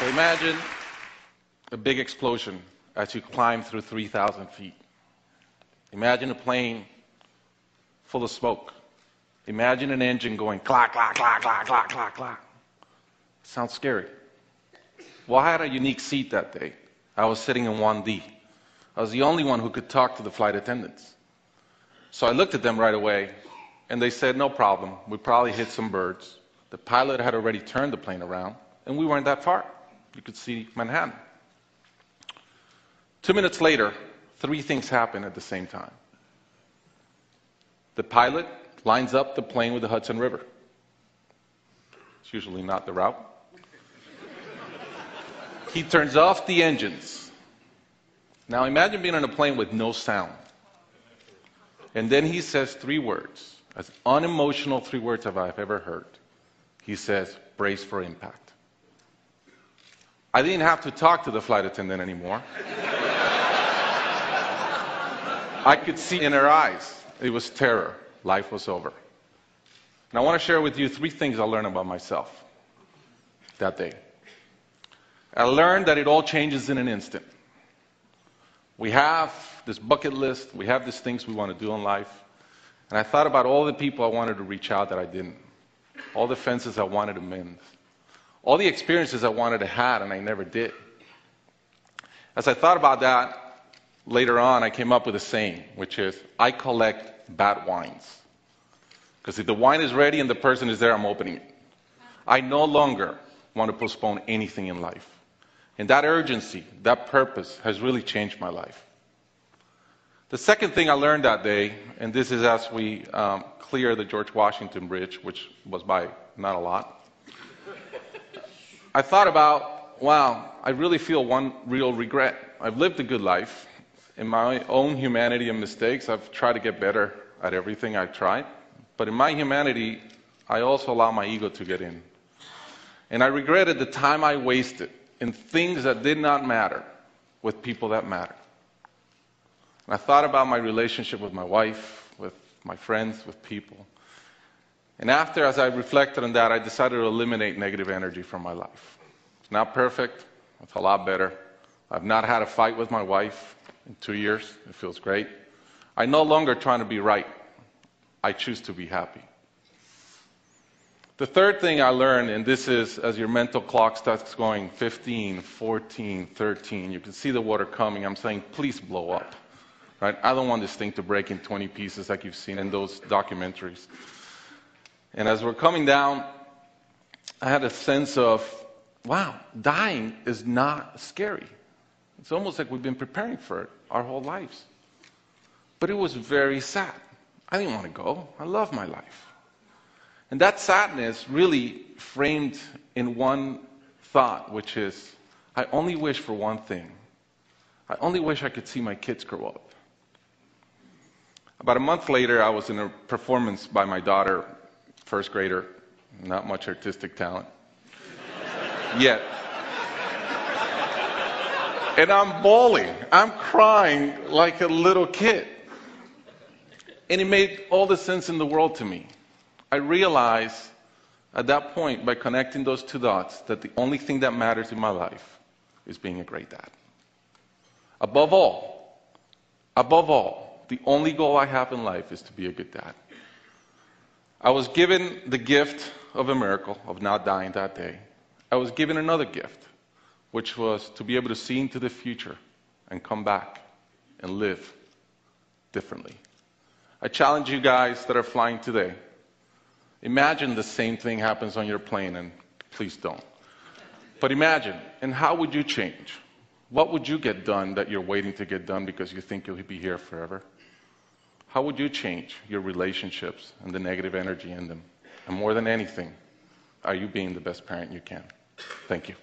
So imagine a big explosion as you climb through 3,000 feet. Imagine a plane full of smoke. Imagine an engine going clack, clack, clack, clack, clack, clack, clack. Sounds scary. Well, I had a unique seat that day. I was sitting in 1D. I was the only one who could talk to the flight attendants. So I looked at them right away, and they said, no problem. We probably hit some birds. The pilot had already turned the plane around, and we weren't that far. You could see Manhattan. 2 minutes later, 3 things happen at the same time. The pilot lines up the plane with the Hudson River. It's usually not the route. He turns off the engines. Now imagine being on a plane with no sound. And then he says 3 words, as unemotional 3 words as I've ever heard. He says, brace for impact. I didn't have to talk to the flight attendant anymore. I could see in her eyes. It was terror. Life was over. And I want to share with you 3 things I learned about myself that day. I learned that it all changes in an instant. We have this bucket list. We have these things we want to do in life. And I thought about all the people I wanted to reach out that I didn't. All the fences I wanted to mend. All the experiences I wanted to have and I never did. As I thought about that, later on I came up with a saying, which is, I collect bad wines. Because if the wine is ready and the person is there, I'm opening it. I no longer want to postpone anything in life. And that urgency, that purpose has really changed my life. The second thing I learned that day, and this is as we clear the George Washington Bridge, which was by not a lot, I thought about, wow, I really feel one real regret. I've lived a good life. In my own humanity and mistakes, I've tried to get better at everything I've tried. But in my humanity, I also allow my ego to get in. And I regretted the time I wasted in things that did not matter with people that matter. And I thought about my relationship with my wife, with my friends, with people. And after, as I reflected on that, I decided to eliminate negative energy from my life. It's not perfect. It's a lot better. I've not had a fight with my wife in 2 years. It feels great. I'm no longer trying to be right. I choose to be happy. The third thing I learned, and this is as your mental clock starts going 15, 14, 13, you can see the water coming. I'm saying, please blow up. Right? I don't want this thing to break in 20 pieces like you've seen in those documentaries. And as we're coming down, I had a sense of, wow, dying is not scary. It's almost like we've been preparing for it our whole lives. But it was very sad. I didn't want to go. I love my life. And that sadness really framed in one thought, which is, I only wish for one thing. I only wish I could see my kids grow up. About a month later, I was in a performance by my daughter, first grader, not much artistic talent yet. And I'm bawling. I'm crying like a little kid. And it made all the sense in the world to me. I realized at that point, by connecting those 2 dots, that the only thing that matters in my life is being a great dad. Above all, the only goal I have in life is to be a good dad. I was given the gift of a miracle, of not dying that day. I was given another gift, which was to be able to see into the future and come back and live differently. I challenge you guys that are flying today. Imagine the same thing happens on your plane, and please don't. But imagine, and how would you change? What would you get done that you're waiting to get done because you think you'll be here forever? How would you change your relationships and the negative energy in them? And more than anything, are you being the best parent you can? Thank you.